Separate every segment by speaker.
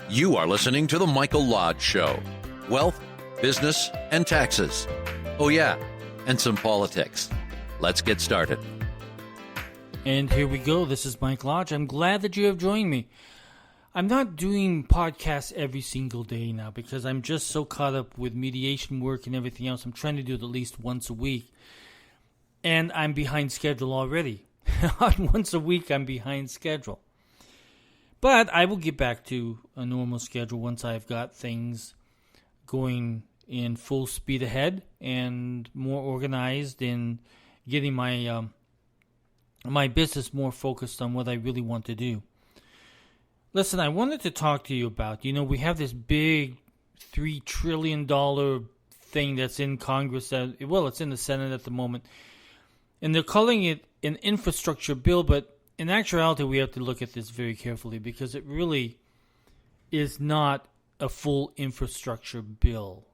Speaker 1: You are listening to The Michael Lodge Show. Wealth, business, and taxes. Oh yeah, and some politics. Let's get started.
Speaker 2: And here we go. This is Mike Lodge. I'm glad that you have joined me. I'm not doing podcasts every single day now because I'm just so caught up with mediation work and everything else. I'm trying to do it at least once a week. And I'm behind schedule already. Once a week, I'm behind schedule. But I will get back to a normal schedule once I've got things going in full speed ahead and more organized in getting my my business more focused on what I really want to do. Listen, I wanted to talk to you about, we have this big $3 trillion thing that's in Congress. It's in the Senate at the moment. And they're calling it an infrastructure bill, but in actuality, we have to look at this very carefully because it really is not a full infrastructure bill.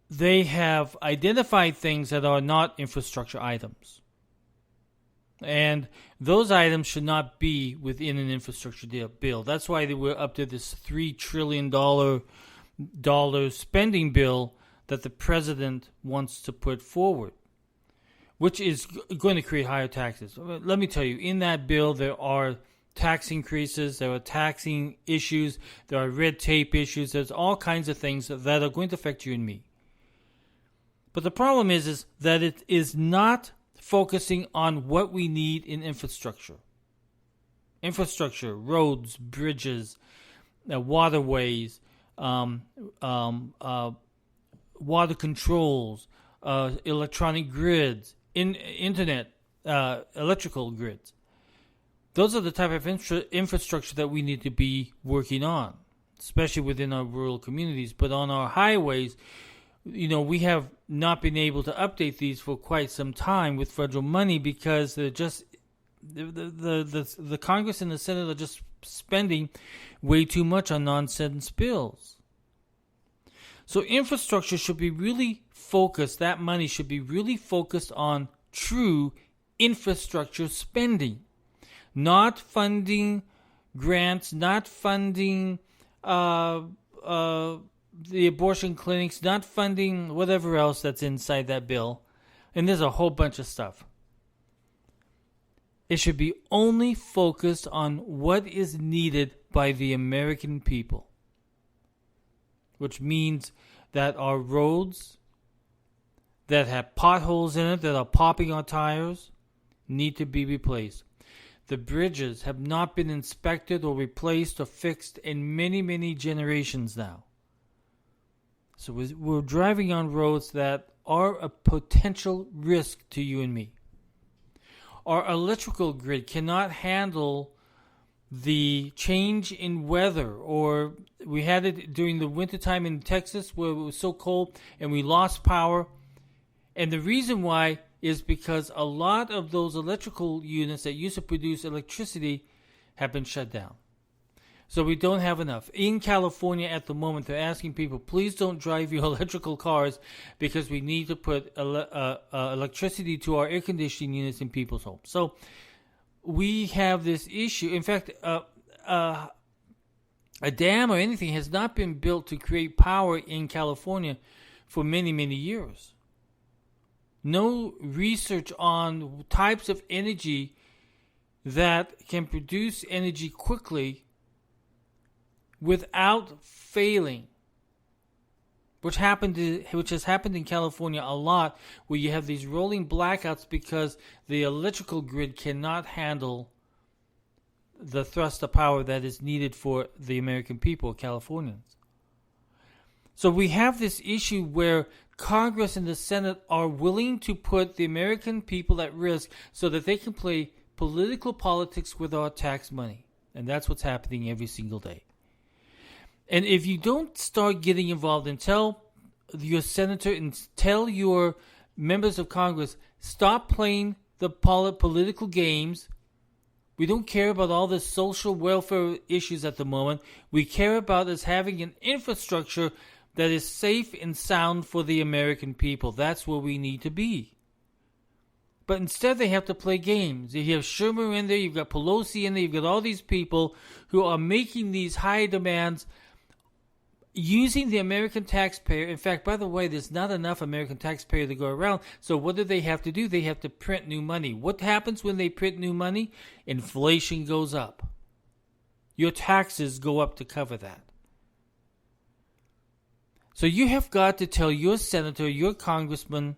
Speaker 2: They have identified things that are not infrastructure items. And those items should not be within an infrastructure bill. That's why they were up to this $3 trillion spending bill that the president wants to put forward, which is going to create higher taxes. Let me tell you, in that bill, there are tax increases, there are taxing issues, there are red tape issues, there's all kinds of things that are going to affect you and me. But the problem is that it is not focusing on what we need in infrastructure. Infrastructure, roads, bridges, waterways, water controls, electronic grids, internet, electrical grids. Those are the type of infrastructure that we need to be working on, especially within our rural communities. But on our highways, we have not been able to update these for quite some time with federal money because they're just the Congress and the Senate are just spending way too much on nonsense bills. So infrastructure should be really focused. That money should be really focused on true infrastructure spending, not funding grants, not funding the abortion clinics, not funding whatever else that's inside that bill. And there's a whole bunch of stuff. It should be only focused on what is needed by the American people, which means that our roads that have potholes in it, that are popping our tires, need to be replaced. The bridges have not been inspected or replaced or fixed in many, many generations now. So we're driving on roads that are a potential risk to you and me. Our electrical grid cannot handle the change in weather, or we had it during the wintertime in Texas where it was so cold and we lost power. And the reason why is because a lot of those electrical units that used to produce electricity have been shut down. So we don't have enough. In California at the moment, they're asking people, please don't drive your electrical cars because we need to put electricity to our air conditioning units in people's homes. So we have this issue. In fact, a dam or anything has not been built to create power in California for many, many years. No research on types of energy that can produce energy quickly without failing, which has happened in California a lot, where you have these rolling blackouts because the electrical grid cannot handle the thrust of power that is needed for the American people, Californians. So we have this issue where Congress and the Senate are willing to put the American people at risk so that they can play political politics with our tax money. And that's what's happening every single day. And if you don't start getting involved and tell your senator and tell your members of Congress, stop playing the political games. We don't care about all the social welfare issues at the moment. We care about us having an infrastructure that is safe and sound for the American people. That's where we need to be. But instead they have to play games. You have Schumer in there, you've got Pelosi in there, you've got all these people who are making these high demands using the American taxpayer. In fact, by the way, there's not enough American taxpayer to go around. So what do they have to do? They have to print new money. What happens when they print new money? Inflation goes up. Your taxes go up to cover that. So you have got to tell your senator, your congressman,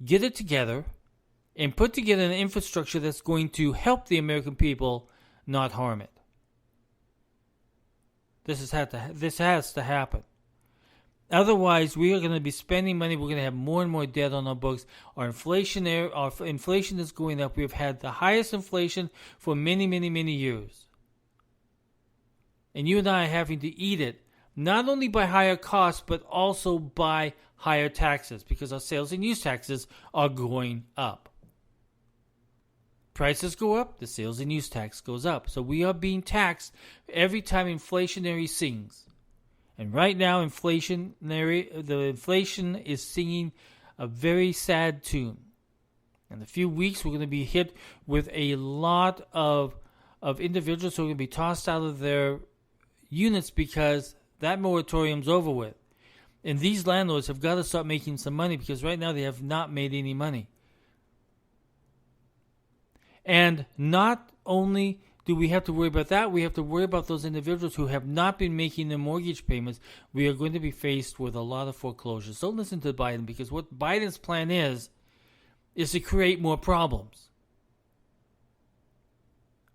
Speaker 2: get it together and put together an infrastructure that's going to help the American people, not harm it. This has to happen. Otherwise, we are going to be spending money. We're going to have more and more debt on our books. Our inflation is going up. We've had the highest inflation for many, many, many years. And you and I are having to eat it, not only by higher costs, but also by higher taxes, because our sales and use taxes are going up. Prices go up, the sales and use tax goes up. So we are being taxed every time inflationary sings. And right now, the inflation is singing a very sad tune. In a few weeks, we're going to be hit with a lot of individuals who are going to be tossed out of their units because that moratorium's over with. And these landlords have got to start making some money, because right now they have not made any money. And not only do we have to worry about that, we have to worry about those individuals who have not been making their mortgage payments. We are going to be faced with a lot of foreclosures. Don't listen to Biden, because what Biden's plan is to create more problems.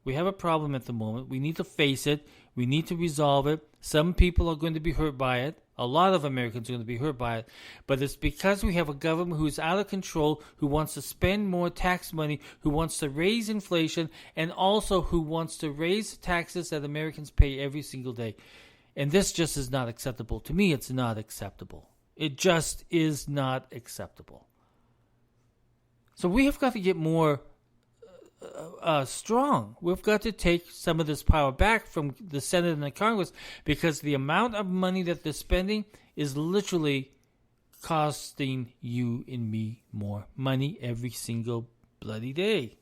Speaker 2: We have a problem at the moment. We need to face it. We need to resolve it. Some people are going to be hurt by it. A lot of Americans are going to be hurt by it. But it's because we have a government who is out of control, who wants to spend more tax money, who wants to raise inflation, and also who wants to raise taxes that Americans pay every single day. And this just is not acceptable. To me, it's not acceptable. It just is not acceptable. So we have got to get more strong. We've got to take some of this power back from the Senate and the Congress, because the amount of money that they're spending is literally costing you and me more money every single bloody day.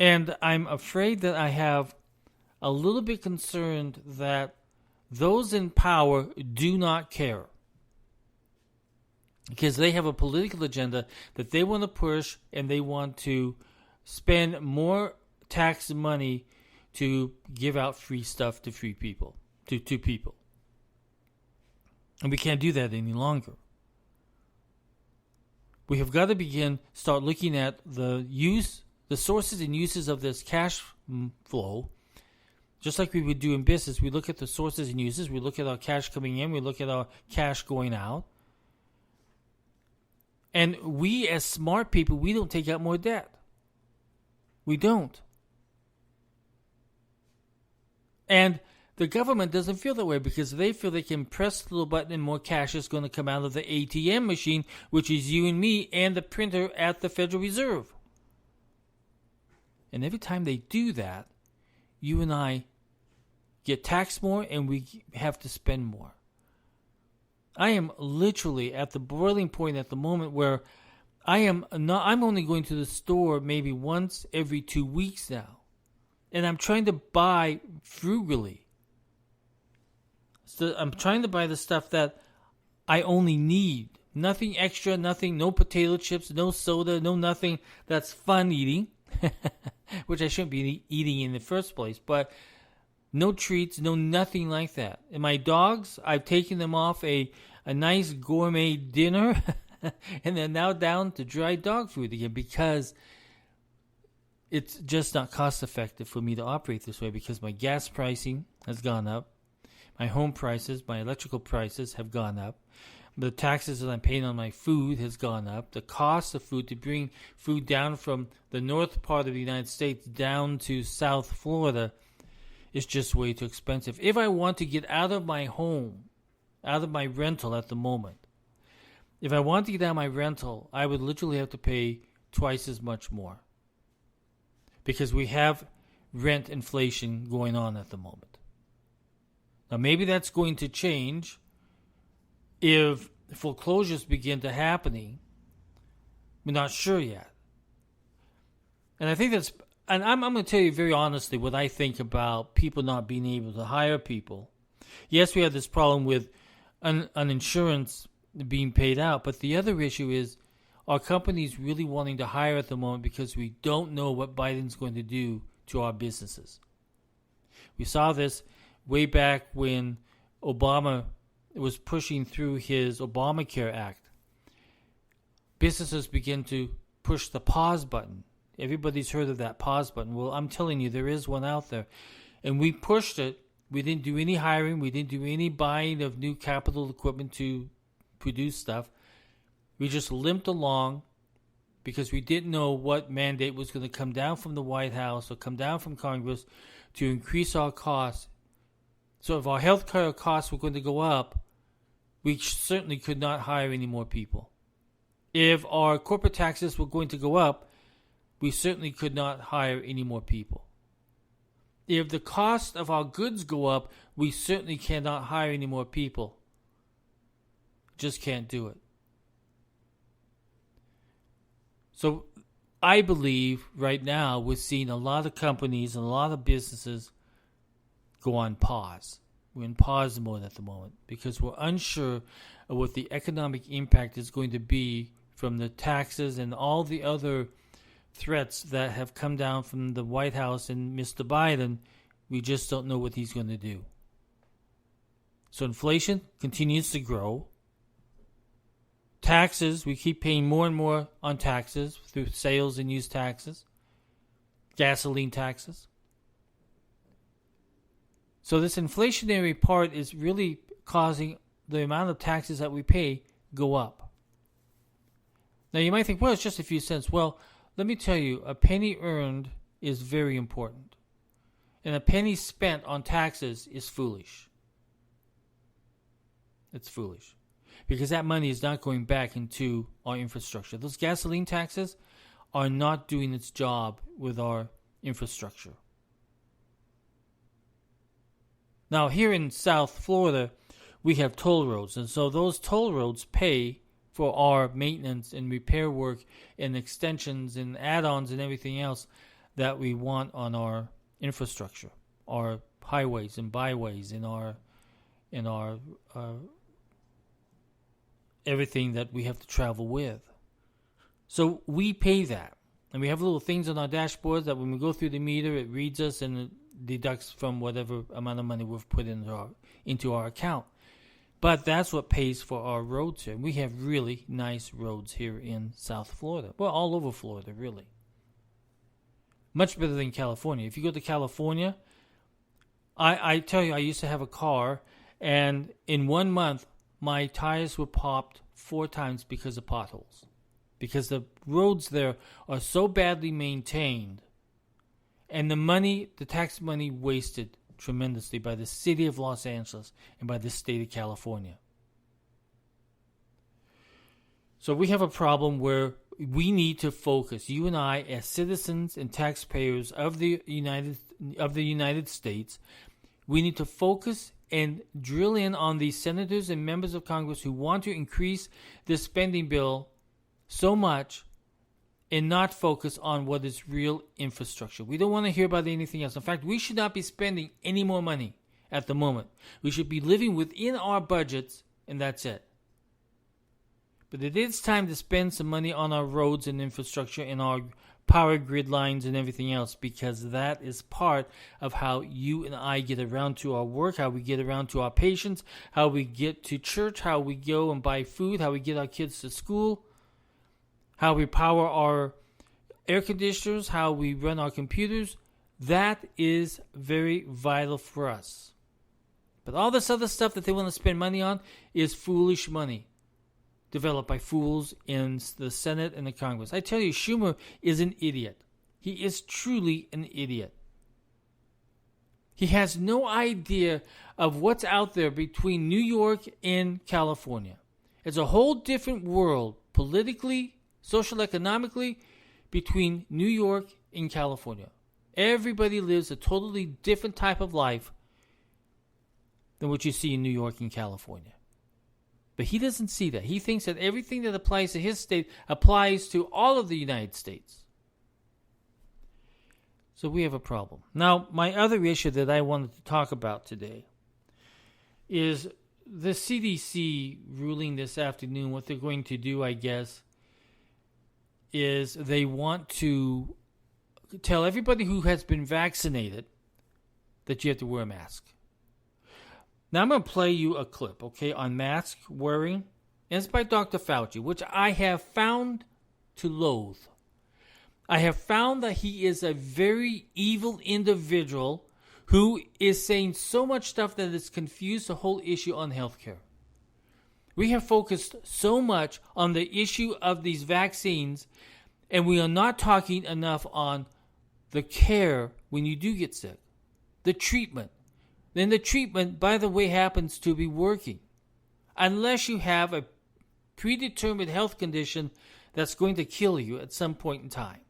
Speaker 2: And I'm afraid that I have a little bit concerned that those in power do not care, because they have a political agenda that they want to push, and they want to spend more tax money to give out free stuff to free people, to people. And we can't do that any longer. We have got to start looking at the sources and uses of this cash flow. Just like we would do in business, we look at the sources and uses. We look at our cash coming in. We look at our cash going out. And we, as smart people, we don't take out more debt. We don't. And the government doesn't feel that way, because they feel they can press the little button and more cash is going to come out of the ATM machine, which is you and me and the printer at the Federal Reserve. And every time they do that, you and I get taxed more, and we have to spend more. I am literally at the boiling point at the moment where I'm only going to the store maybe once every 2 weeks now. And I'm trying to buy frugally. So I'm trying to buy the stuff that I only need. Nothing extra, no potato chips, no soda, no nothing that's fun eating, which I shouldn't be eating in the first place, but no treats, no nothing like that. And my dogs, I've taken them off a nice gourmet dinner, and they're now down to dry dog food again, because it's just not cost effective for me to operate this way, because my gas pricing has gone up. My home prices, my electrical prices have gone up. The taxes that I'm paying on my food has gone up. The cost of food, to bring food down from the north part of the United States down to South Florida, is just way too expensive. If I want to get out of my home, out of my rental at the moment, if I want to get out of my rental, I would literally have to pay twice as much more, because we have rent inflation going on at the moment. Now, maybe that's going to change if foreclosures begin to happening, we're not sure yet. And I think I'm going to tell you very honestly what I think about people not being able to hire people. Yes, we have this problem with insurance being paid out, but the other issue is, are companies really wanting to hire at the moment because we don't know what Biden's going to do to our businesses? We saw this way back when Obama was pushing through his Obamacare Act. Businesses begin to push the pause button. Everybody's heard of that pause button. Well, I'm telling you, there is one out there. And we pushed it. We didn't do any hiring. We didn't do any buying of new capital equipment to produce stuff. We just limped along because we didn't know what mandate was going to come down from the White House or come down from Congress to increase our costs. So if our health care costs were going to go up, we certainly could not hire any more people. If our corporate taxes were going to go up, we certainly could not hire any more people. If the cost of our goods go up, we certainly cannot hire any more people. Just can't do it. So I believe right now we're seeing a lot of companies and a lot of businesses go on pause. We're in pause mode at the moment because we're unsure of what the economic impact is going to be from the taxes and all the other threats that have come down from the White House and Mr. Biden. We just don't know what he's going to do. So inflation continues to grow. Taxes, we keep paying more and more on taxes through sales and use taxes, gasoline taxes. So this inflationary part is really causing the amount of taxes that we pay go up. Now you might think, well, it's just a few cents. Well, let me tell you, a penny earned is very important. And a penny spent on taxes is foolish. It's foolish. Because that money is not going back into our infrastructure. Those gasoline taxes are not doing its job with our infrastructure. Now, here in South Florida, we have toll roads. And so those toll roads pay for our maintenance and repair work and extensions and add-ons and everything else that we want on our infrastructure, our highways and byways, in our everything that we have to travel with. So we pay that. And we have little things on our dashboard that when we go through the meter, it reads us and it deducts from whatever amount of money we've put into our account. But that's what pays for our roads here. We have really nice roads here in South Florida. Well, all over Florida, really. Much better than California. If you go to California, I tell you, I used to have a car, and in 1 month, my tires were popped 4 times because of potholes. Because the roads there are so badly maintained, and the tax money wasted tremendously by the city of Los Angeles and by the state of California. So we have a problem where we need to focus, you and I, as citizens and taxpayers of the United States, we need to focus and drill in on these senators and members of Congress who want to increase the spending bill so much and not focus on what is real infrastructure. We don't want to hear about anything else. In fact, we should not be spending any more money at the moment. We should be living within our budgets, and that's it. But it is time to spend some money on our roads and infrastructure and our power grid lines and everything else, because that is part of how you and I get around to our work, how we get around to our patients, how we get to church, how we go and buy food, how we get our kids to school, how we power our air conditioners, how we run our computers. That is very vital for us. But all this other stuff that they want to spend money on is foolish money developed by fools in the Senate and the Congress. I tell you, Schumer is an idiot. He is truly an idiot. He has no idea of what's out there between New York and California. It's a whole different world, politically, social, economically, between New York and California. Everybody lives a totally different type of life than what you see in New York and California. But he doesn't see that. He thinks that everything that applies to his state applies to all of the United States. So we have a problem. Now, my other issue that I wanted to talk about today is the CDC ruling this afternoon. What they're going to do, I guess, is they want to tell everybody who has been vaccinated that you have to wear a mask. Now, I'm going to play you a clip, okay, on mask wearing. And it's by Dr. Fauci, which I have found to loathe. I have found that he is a very evil individual who is saying so much stuff that has confused the whole issue on healthcare. We have focused so much on the issue of these vaccines, and we are not talking enough on the care when you do get sick, the treatment. Then the treatment, by the way, happens to be working. Unless you have a predetermined health condition that's going to kill you at some point in time.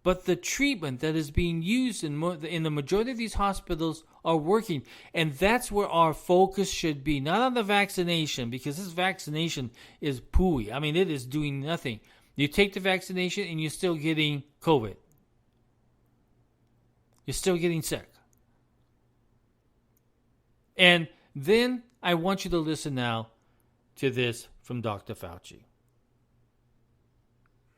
Speaker 2: But the treatment that is being used in the majority of these hospitals are working. And that's where our focus should be. Not on the vaccination, because this vaccination is pooey. I mean, it is doing nothing. You take the vaccination and you're still getting COVID. You're still getting sick. And then I want you to listen now to this from Dr. Fauci.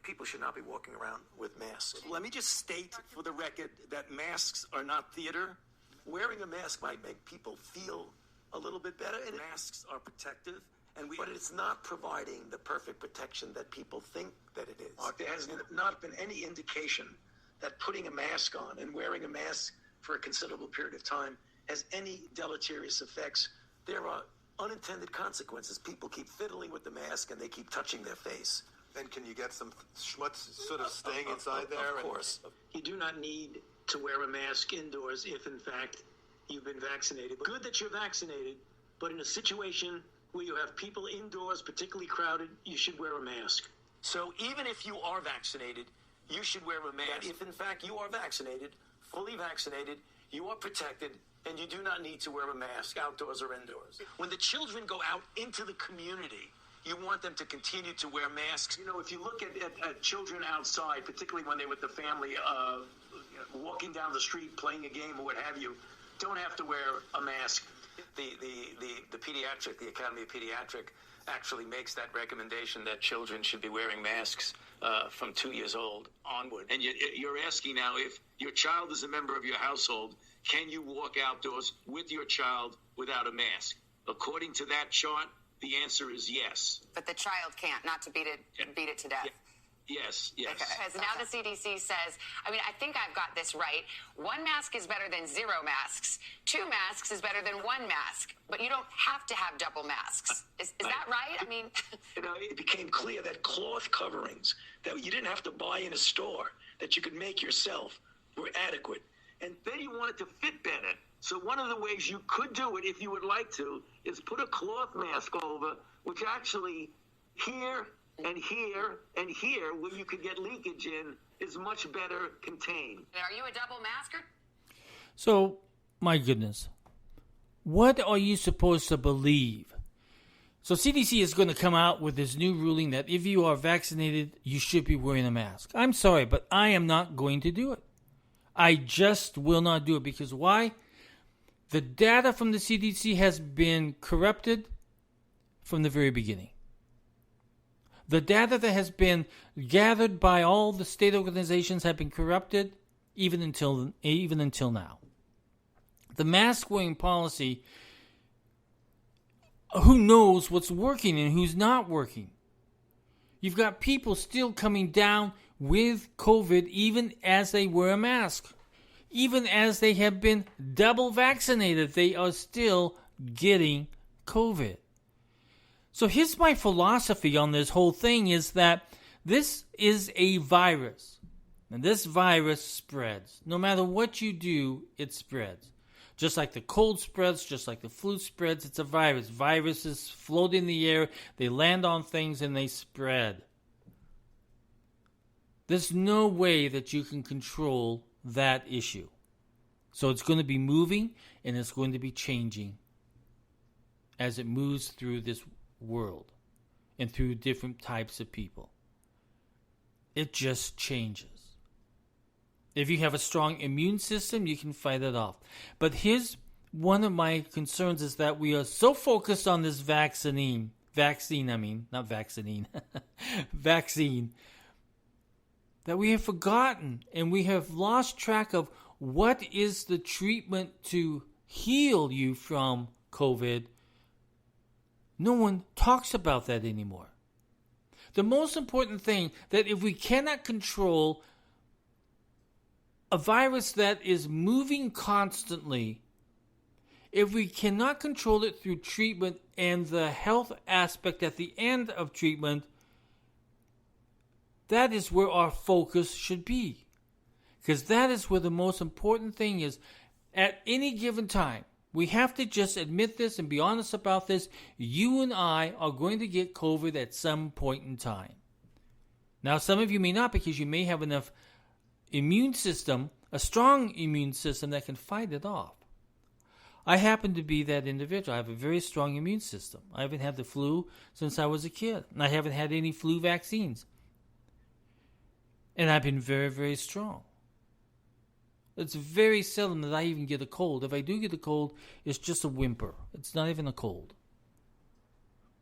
Speaker 3: People should not be walking around with masks. Let me just state for the record that masks are not theater. Wearing a mask might make people feel a little bit better, and masks are protective. But it's not providing the perfect protection that people think that it is. There has not been any indication that putting a mask on and wearing a mask for a considerable period of time has any deleterious effects. There are unintended consequences. People keep fiddling with the mask and they keep touching their face.
Speaker 4: Then can you get some schmutz sort of staying inside there?
Speaker 3: Of course. You do not need to wear a mask indoors if, in fact, you've been vaccinated. Good that you're vaccinated, but in a situation where you have people indoors, particularly crowded, you should wear a mask. So even if you are vaccinated, you should wear a mask. If, in fact, you are vaccinated, fully vaccinated, you are protected, and you do not need to wear a mask outdoors or indoors. When the children go out into the community, you want them to continue to wear masks. You know, if you look at children outside, particularly when they're with the family, walking down the street, playing a game or what have you, don't have to wear a mask. The pediatric, the Academy of Pediatric actually makes that recommendation that children should be wearing masks from 2 years old onward. And you're asking now, if your child is a member of your household, can you walk outdoors with your child without a mask? According to that chart, the answer is yes.
Speaker 5: But the child can't, not to beat it to death.
Speaker 3: Yeah. Yes.
Speaker 5: Okay. Because now the CDC says, I mean, I think I've got this right. 1 mask is better than 0 masks. 2 masks is better than 1 mask. But you don't have to have double masks. Is that right? I mean,
Speaker 3: it became clear that cloth coverings that you didn't have to buy in a store, that you could make yourself, were adequate. And then you want it to fit better. So one of the ways you could do it, if you would like to, is put a cloth mask over, which actually here and here and here, where you could get leakage in, is much better contained.
Speaker 5: Are you a double masker?
Speaker 2: So, my goodness, what are you supposed to believe? So CDC is going to come out with this new ruling that if you are vaccinated, you should be wearing a mask. I'm sorry, but I am not going to do it. I just will not do it. Because why? The data from the CDC has been corrupted from the very beginning. The data that has been gathered by all the state organizations have been corrupted even until now. The mask wearing policy, who knows what's working and who's not working? You've got people still coming down with COVID even as they wear a mask. Even as they have been double vaccinated, they are still getting COVID. So here's my philosophy on this whole thing is that this is a virus. And this virus spreads. No matter what you do, it spreads. Just like the cold spreads, just like the flu spreads, it's a virus. Viruses float in the air, they land on things, and they spread. There's no way that you can control that issue. So it's going to be moving and it's going to be changing. as it moves through this world and through different types of people. It just changes. If you have a strong immune system, you can fight it off. But here's one of my concerns is that we are so focused on this vaccine, that we have forgotten and we have lost track of what is the treatment to heal you from COVID. No one talks about that anymore. The most important thing, that if we cannot control a virus that is moving constantly, if we cannot control it through treatment and the health aspect at the end of treatment, that is where our focus should be. Because that is where the most important thing is. At any given time, we have to just admit this and be honest about this. You and I are going to get COVID at some point in time. Now, some of you may not, because you may have enough immune system, a strong immune system that can fight it off. I happen to be that individual. I have a very strong immune system. I haven't had the flu since I was a kid. And I haven't had any flu vaccines. And I've been very, very strong. It's very seldom that I even get a cold. If I do get a cold, it's just a whimper. It's not even a cold.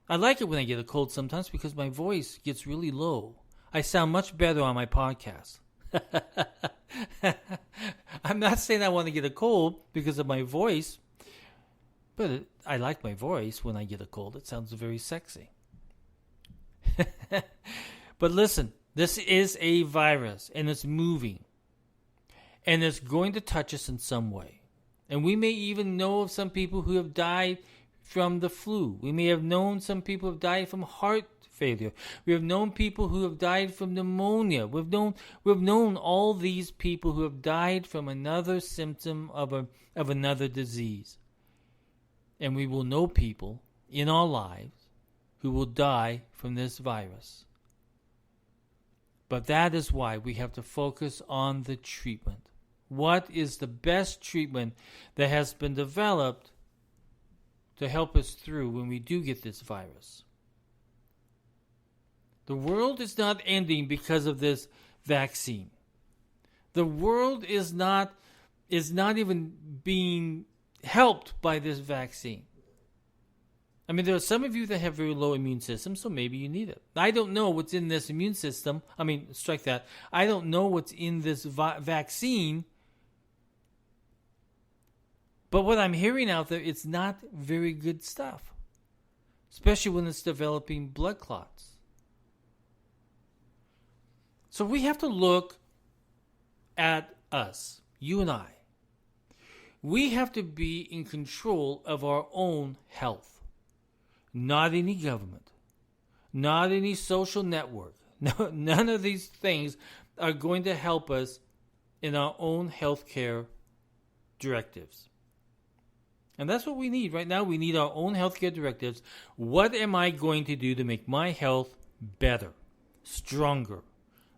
Speaker 2: I like it when I get a cold sometimes because my voice gets really low. I sound much better on my podcast. I'm not saying I want to get a cold because of my voice, but I like my voice when I get a cold. It sounds very sexy. But listen, this is a virus and it's moving. And it's going to touch us in some way. And we may even know of some people who have died from the flu. We may have known some people who have died from heart failure. We have known people who have died from pneumonia. We've known all these people who have died from another symptom of another disease. And we will know people in our lives who will die from this virus. But that is why we have to focus on the treatment. What is the best treatment that has been developed to help us through when we do get this virus? The world is not ending because of this vaccine. The world is not even being helped by this vaccine. I mean, there are some of you that have very low immune systems, so maybe you need it. I don't know what's in this immune system. Strike that. I don't know what's in this vaccine. But what I'm hearing out there, it's not very good stuff. Especially when it's developing blood clots. So we have to look at us, you and I. We have to be in control of our own health. Not any government. Not any social network. No, none of these things are going to help us in our own healthcare directives. And that's what we need right now. We need our own healthcare directives. What am I going to do to make my health better, stronger,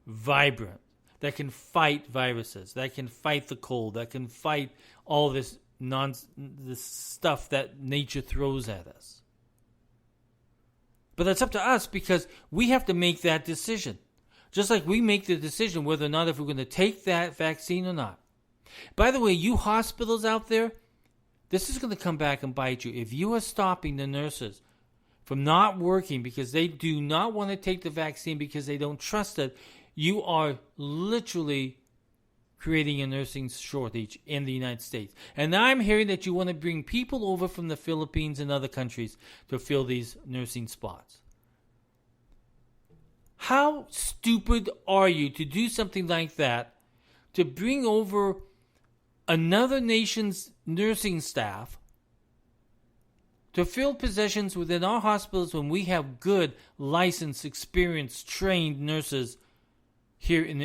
Speaker 2: vibrant, that can fight viruses, that can fight the cold, that can fight all this this stuff that nature throws at us? But that's up to us because we have to make that decision. Just like we make the decision whether or not if we're going to take that vaccine or not. By the way, you hospitals out there, this is going to come back and bite you. If you are stopping the nurses from not working because they do not want to take the vaccine because they don't trust it, you are literally creating a nursing shortage in the United States. And now I'm hearing that you want to bring people over from the Philippines and other countries to fill these nursing spots. How stupid are you to do something like that, to bring over another nation's nursing staff to fill positions within our hospitals when we have good, licensed, experienced, trained nurses here in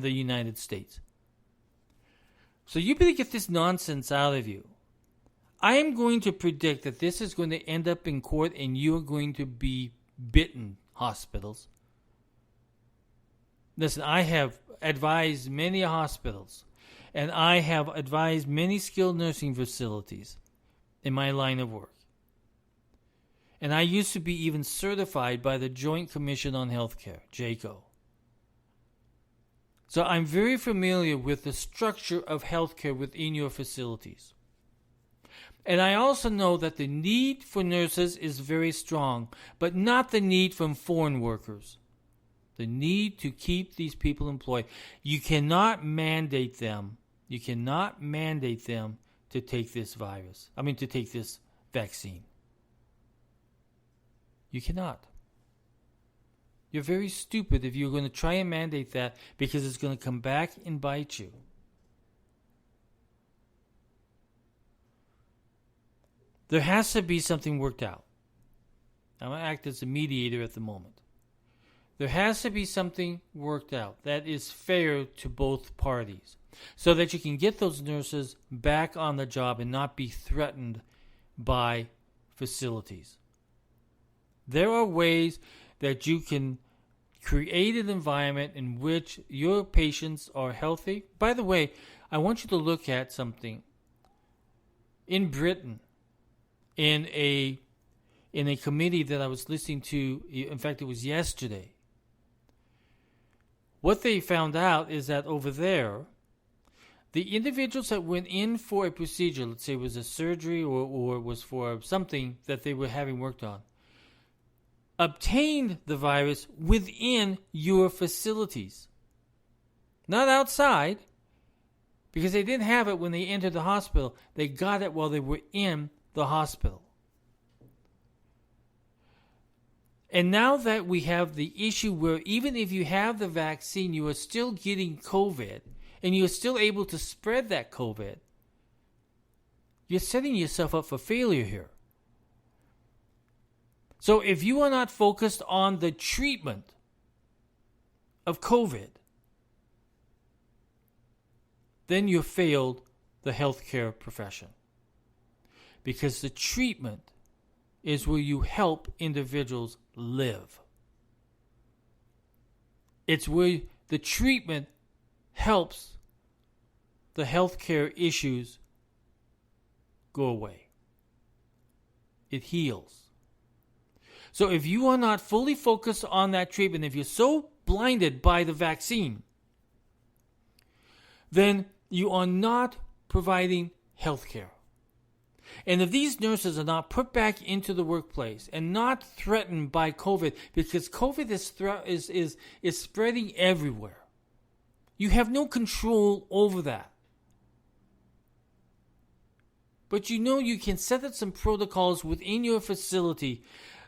Speaker 2: the United States? So you better get this nonsense out of you. I am going to predict that this is going to end up in court and you are going to be bitten, hospitals. Listen, I have advised many hospitals and I have advised many skilled nursing facilities in my line of work. And I used to be even certified by the Joint Commission on Healthcare, JCO. So I'm very familiar with the structure of healthcare within your facilities. And I also know that the need for nurses is very strong, but not the need from foreign workers. The need to keep these people employed. You cannot mandate them. You cannot mandate them to take this to take this vaccine. You cannot. You're very stupid if you're going to try and mandate that, because it's going to come back and bite you. There has to be something worked out. I'm going to act as a mediator at the moment. There has to be something worked out that is fair to both parties, so that you can get those nurses back on the job and not be threatened by facilities. There are ways that you can create an environment in which your patients are healthy. By the way, I want you to look at something. In Britain, in a committee that I was listening to, in fact it was yesterday, what they found out is that over there, the individuals that went in for a procedure, let's say it was a surgery or it was for something that they were having worked on, obtained the virus within your facilities. Not outside, because they didn't have it when they entered the hospital. They got it while they were in the hospital. And now that we have the issue where even if you have the vaccine, you are still getting COVID, and you are still able to spread that COVID, you're setting yourself up for failure here. So if you are not focused on the treatment of COVID, then you failed the healthcare profession. Because the treatment is where you help individuals live. It's where the treatment helps the healthcare issues go away. It heals. So if you are not fully focused on that treatment, if you're so blinded by the vaccine, then you are not providing health care. And if these nurses are not put back into the workplace and not threatened by COVID, because COVID is spreading everywhere, you have no control over that. But you can set up some protocols within your facility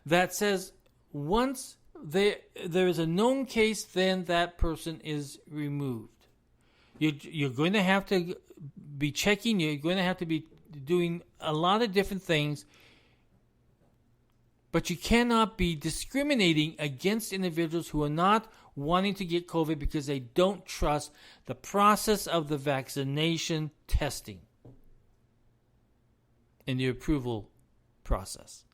Speaker 2: that says once there is a known case, then that person is removed. You're going to have to be checking. You're going to have to be doing a lot of different things. But you cannot be discriminating against individuals who are not wanting to get COVID because they don't trust the process of the vaccination testing and the approval process.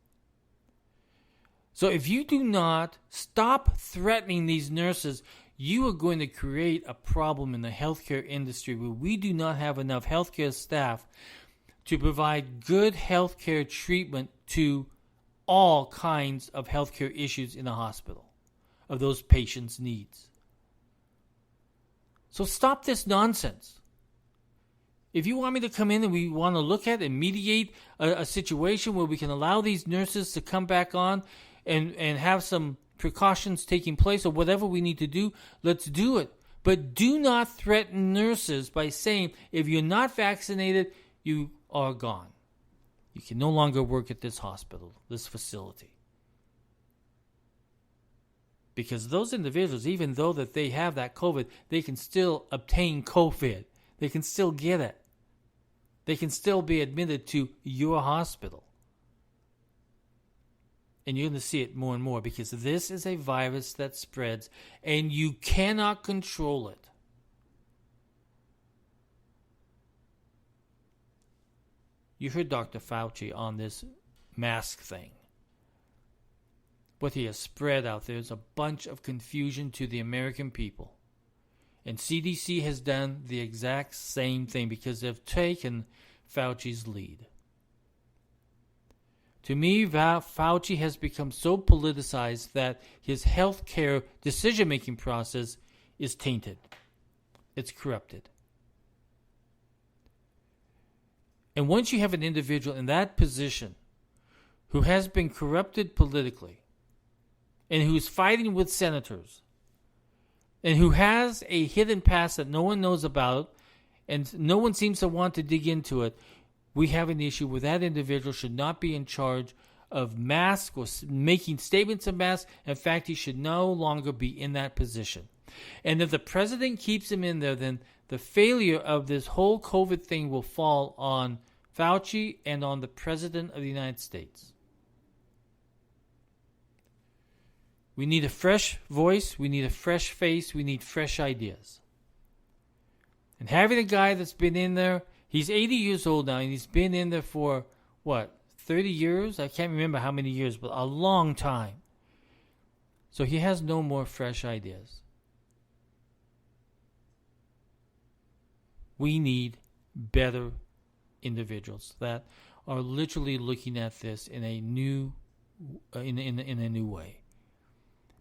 Speaker 2: So if you do not stop threatening these nurses, you are going to create a problem in the healthcare industry where we do not have enough healthcare staff to provide good healthcare treatment to all kinds of healthcare issues in a hospital of those patients' needs. So stop this nonsense. If you want me to come in and we want to look at and mediate a situation where we can allow these nurses to come back on and have some precautions taking place or whatever we need to do, let's do it. But do not threaten nurses by saying, if you're not vaccinated, you are gone. You can no longer work at this hospital, this facility. Because those individuals, even though that they have that COVID, they can still obtain COVID. They can still get it. They can still be admitted to your hospital. And you're going to see it more and more because this is a virus that spreads and you cannot control it. You heard Dr. Fauci on this mask thing. What he has spread out there is a bunch of confusion to the American people. And CDC has done the exact same thing because they've taken Fauci's lead. To me, Fauci has become so politicized that his healthcare decision-making process is tainted. It's corrupted. And once you have an individual in that position who has been corrupted politically and who's fighting with senators and who has a hidden past that no one knows about and no one seems to want to dig into it, we have an issue where that individual should not be in charge of masks or making statements of masks. In fact, he should no longer be in that position. And if the president keeps him in there, then the failure of this whole COVID thing will fall on Fauci and on the president of the United States. We need a fresh voice. We need a fresh face. We need fresh ideas. And having a guy that's been in there, he's 80 years old now, and he's been in there for, 30 years? I can't remember how many years, but a long time. So he has no more fresh ideas. We need better individuals that are literally looking at this in a new way.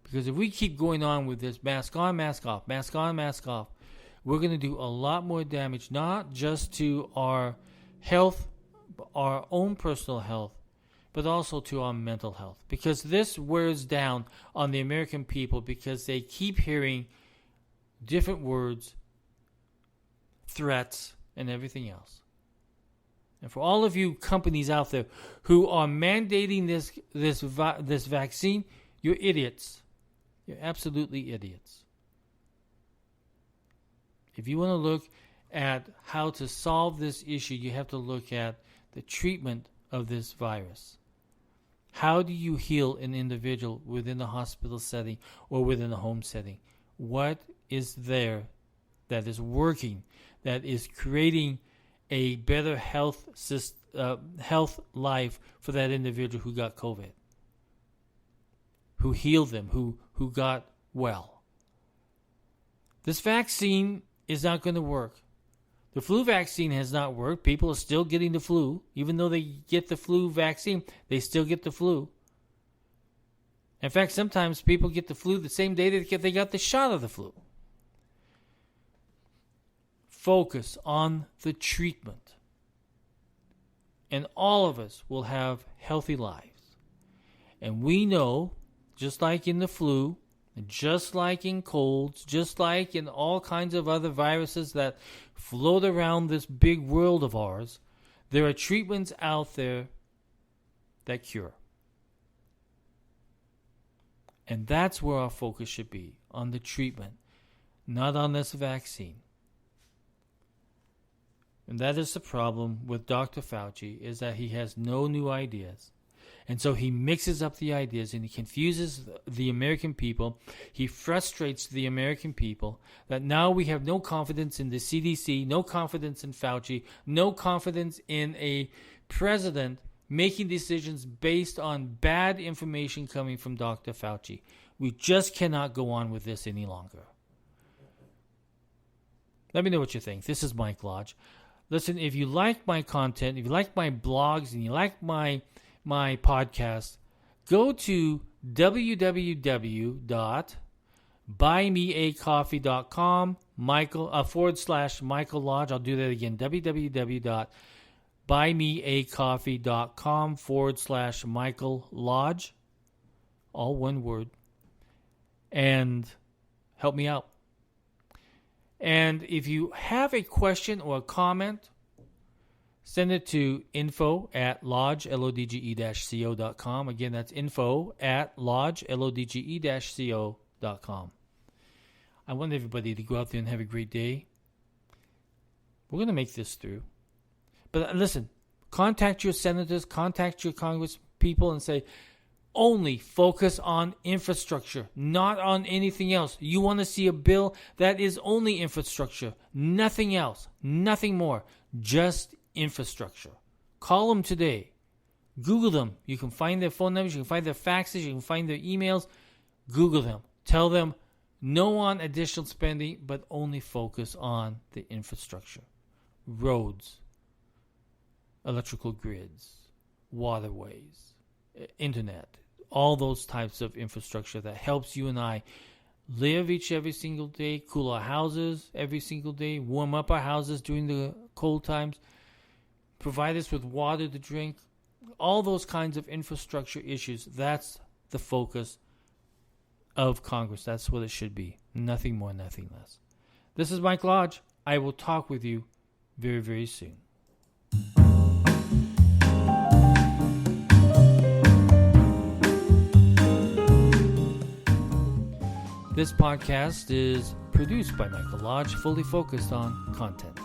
Speaker 2: Because if we keep going on with this mask on, mask off, mask on, mask off, we're going to do a lot more damage, not just to our health, our own personal health, but also to our mental health. Because this wears down on the American people because they keep hearing different words, threats, and everything else. And for all of you companies out there who are mandating this vaccine, you're idiots. You're absolutely idiots. If you want to look at how to solve this issue, you have to look at the treatment of this virus. How do you heal an individual within the hospital setting or within the home setting? What is there that is working, that is creating a better health life for that individual who got COVID, who healed them, who got well? This vaccine is not going to work. The flu vaccine has not worked. People are still getting the flu. Even though they get the flu vaccine, they still get the flu. In fact, sometimes people get the flu the same day they got the shot of the flu. Focus on the treatment. And all of us will have healthy lives. And we know, just like in the flu, just like in colds, just like in all kinds of other viruses that float around this big world of ours, there are treatments out there that cure. And that's where our focus should be, on the treatment, not on this vaccine. And that is the problem with Dr. Fauci, is that he has no new ideas. And so he mixes up the ideas and he confuses the American people. He frustrates the American people that now we have no confidence in the CDC, no confidence in Fauci, no confidence in a president making decisions based on bad information coming from Dr. Fauci. We just cannot go on with this any longer. Let me know what you think. This is Mike Lodge. Listen, if you like my content, if you like my blogs, and you like my podcast, go to www.buymeacoffee.com /Michael Lodge. I'll do that again. www.buymeacoffee.com /Michael Lodge. All one word. And help me out. And if you have a question or a comment, send it to info@lodge-co.com. Again, that's info@lodge-co.com. I want everybody to go out there and have a great day. We're going to make this through. But listen, contact your senators, contact your Congress people and say, only focus on infrastructure, not on anything else. You want to see a bill that is only infrastructure, nothing else, nothing more, just infrastructure. Call them today. Google them. You can find their phone numbers, you can find their faxes, you can find their emails. Google them. Tell them no on additional spending, but only focus on the infrastructure. Roads, electrical grids, waterways, internet, all those types of infrastructure that helps you and I live every single day, cool our houses every single day, warm up our houses during the cold times, provide us with water to drink, all those kinds of infrastructure issues. That's the focus of Congress. That's what it should be. Nothing more, nothing less. This is Mike Lodge. I will talk with you very, very soon. This podcast is produced by Michael Lodge, fully focused on content.